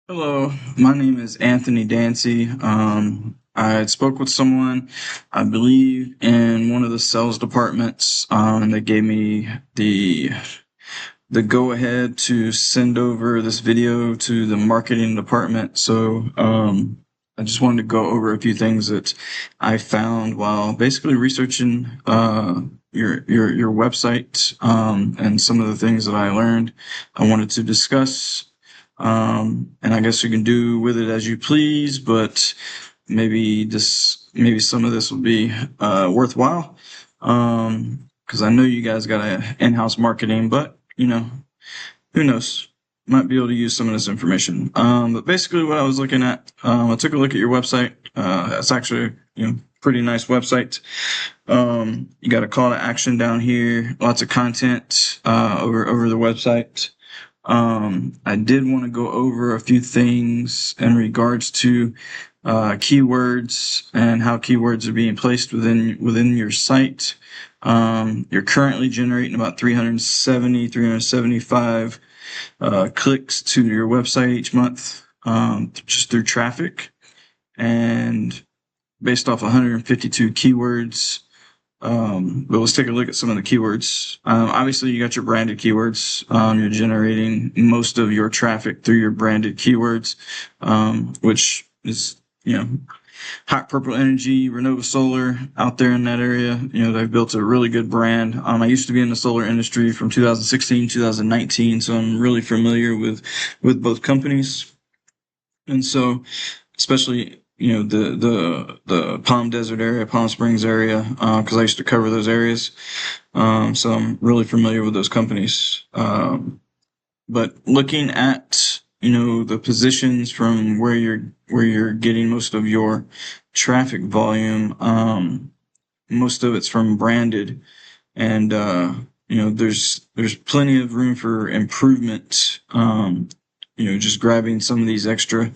Hello, my name is Anthony Dancy. I spoke with someone, I believe, in one of the sales departments, and they gave me the go ahead to send over this video to the marketing department. So, I just wanted to go over a few things that I found while basically researching your website, and some of the things that I learned. I wanted to discuss, and I guess you can do with it as you please, but maybe some of this will be worthwhile. Because I know you guys got a in-house marketing, but who knows? Might be able to use some of this information. But basically, what I was looking at, I took a look at your website. It's actually pretty nice website. You got a call to action down here, lots of content over the website. I did want to go over a few things in regards to keywords and how keywords are being placed within your site. You're currently generating about 375 clicks to your website each month, just through traffic, and based off 152 keywords. But let's take a look at some of the keywords. Obviously, you got your branded keywords. You're generating most of your traffic through your branded keywords, which is, Hot Purple Energy, Renova Solar out there in that area. They've built a really good brand. I used to be in the solar industry from 2016, 2019, so I'm really familiar with both companies. And so, especially, the Palm Desert area, Palm Springs area, because I used to cover those areas. So I'm really familiar with those companies. But looking at, the positions from where you're getting most of your traffic volume, most of it's from branded, and there's plenty of room for improvement. Just grabbing some of these extra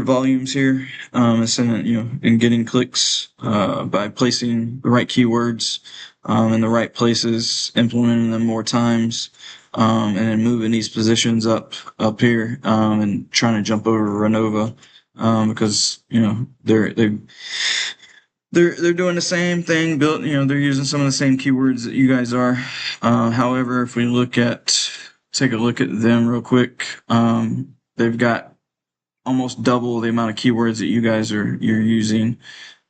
volumes here, and sending, and getting clicks by placing the right keywords in the right places, implementing them more times, and then moving these positions up here, and trying to jump over Renova, because they're doing the same thing. They're using some of the same keywords that you guys are. However, if we take a look at them real quick, they've got almost double the amount of keywords that you're using,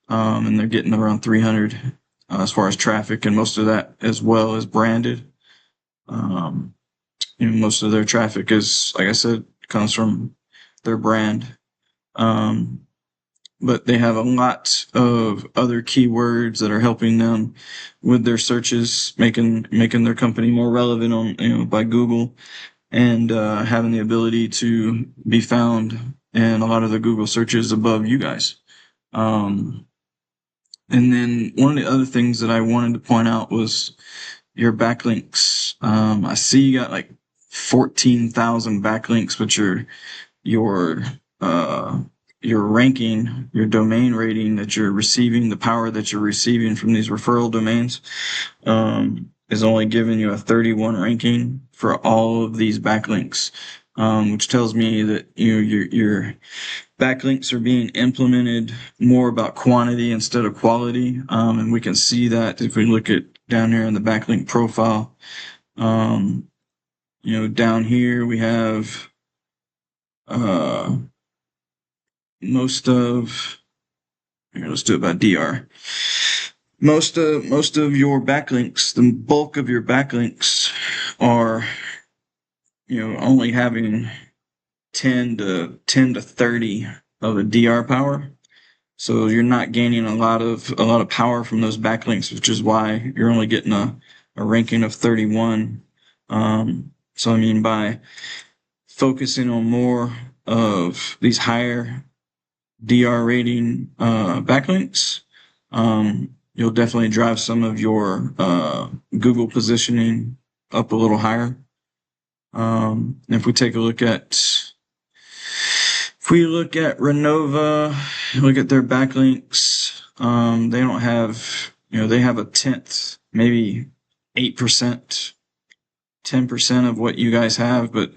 and they're getting around 300 as far as traffic, and most of that as well is branded. Most of their traffic is, like I said, comes from their brand. But they have a lot of other keywords that are helping them with their searches, making their company more relevant on by Google, and having the ability to be found in a lot of the Google searches above you guys. And then one of the other things that I wanted to point out was your backlinks. I see you got like 14,000 backlinks, but your ranking, your domain rating that you're receiving, the power that you're receiving from these referral domains, is only giving you a 31 ranking for all of these backlinks, which tells me that your backlinks are being implemented more about quantity instead of quality. And we can see that if we look at down here in the backlink profile. Down here we have most of here, let's do it by DR. Most of your backlinks, the bulk of your backlinks are only having 10 to 30 of a DR power. So you're not gaining a lot of power from those backlinks, which is why you're only getting a ranking of 31. So by focusing on more of these higher DR rating backlinks, you'll definitely drive some of your Google positioning up a little higher. If we look at Renova, look at their backlinks, they don't have, they have a tenth, maybe 8%, 10% of what you guys have, but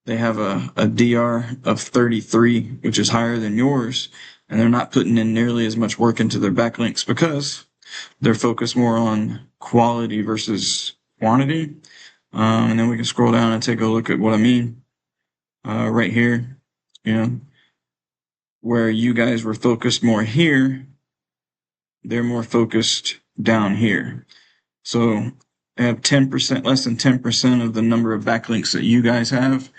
they have a DR of 33, which is higher than yours, and they're not putting in nearly as much work into their backlinks because they're focused more on quality versus quantity. And then we can scroll down and take a look at what I mean. Right here, where you guys were focused more here, they're more focused down here. So they have 10%, less than 10% of the number of backlinks that you guys have.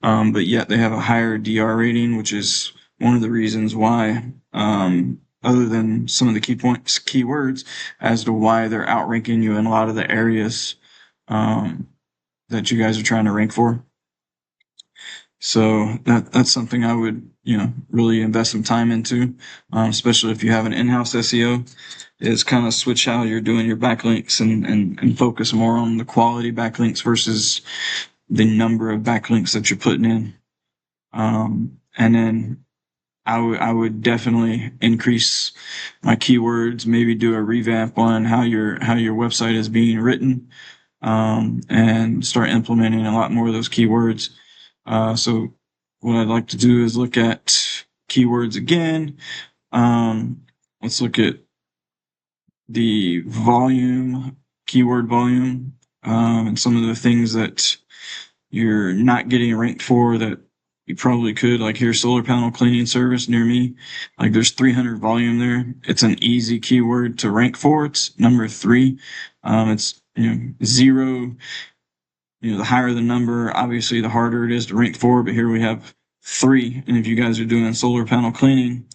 But yet they have a higher DR rating, which is one of the reasons why, other than some of the keywords, as to why they're outranking you in a lot of the areas that you guys are trying to rank for. So that's something I would, really invest some time into, especially if you have an in-house SEO, is kind of switch how you're doing your backlinks and focus more on the quality backlinks versus the number of backlinks that you're putting in. And then I would definitely increase my keywords, maybe do a revamp on how your website is being written, and start implementing a lot more of those keywords. So what I'd like to do is look at keywords again. Let's look at the volume, keyword volume, and some of the things that you're not getting ranked for that you probably could. Like here's solar panel cleaning service near me. Like there's 300 volume there. It's an easy keyword to rank for. It's number 3. It's, 0. The higher the number, obviously the harder it is to rank for, but here we have 3. And if you guys are doing solar panel cleaning,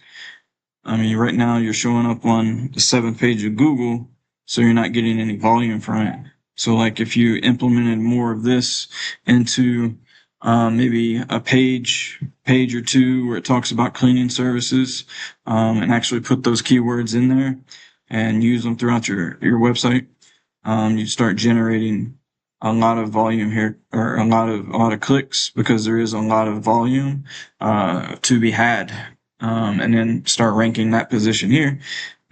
right now you're showing up on the 7th page of Google, so you're not getting any volume from it. So like if you implemented more of this into maybe a page or 2 where it talks about cleaning services, and actually put those keywords in there and use them throughout your website, you start generating a lot of volume here, or a lot of clicks, because there is a lot of volume to be had, and then start ranking that position here,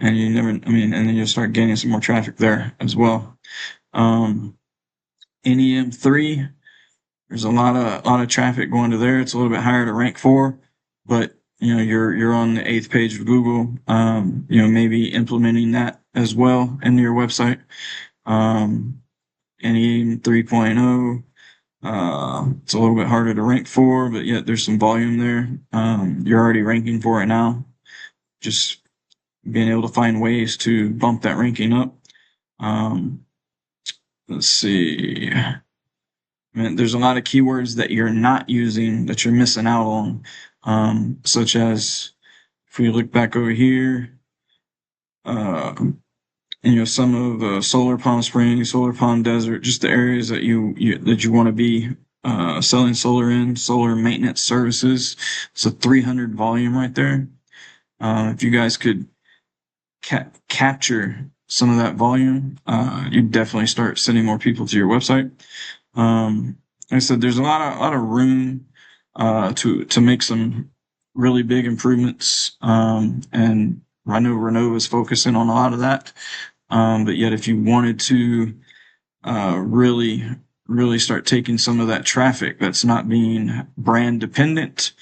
and and then you'll start gaining some more traffic there as well. NEM3, there's a lot of traffic going to there. It's a little bit higher to rank for, but you're on the 8th page of Google. Maybe implementing that as well into your website. NEM 3.0, it's a little bit harder to rank for, but yet there's some volume there. You're already ranking for it now. Just being able to find ways to bump that ranking up. Let's see. There's a lot of keywords that you're not using that you're missing out on, such as if we look back over here, some of Solar Palm Springs, Solar Palm Desert, just the areas that you want to be selling solar in, solar maintenance services. So 300 volume right there. If you guys could capture some of that volume, you'd definitely start sending more people to your website. Like I said, there's a lot of room to make some really big improvements, and I know Renova is focusing on a lot of that. But yet, if you wanted to really start taking some of that traffic that's not being brand dependent,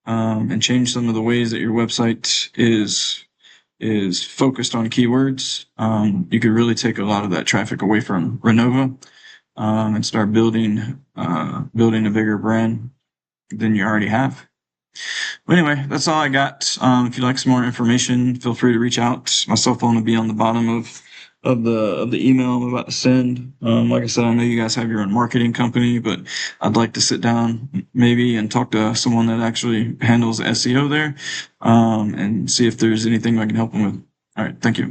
and change some of the ways that your website is focused on keywords, you could really take a lot of that traffic away from Renova, and start building a bigger brand than you already have. But anyway, that's all I got. If you'd like some more information, feel free to reach out. My cell phone will be on the bottom of the email I'm about to send. Like I said, I know you guys have your own marketing company, but I'd like to sit down maybe and talk to someone that actually handles SEO there, and see if there's anything I can help them with. All right. Thank you.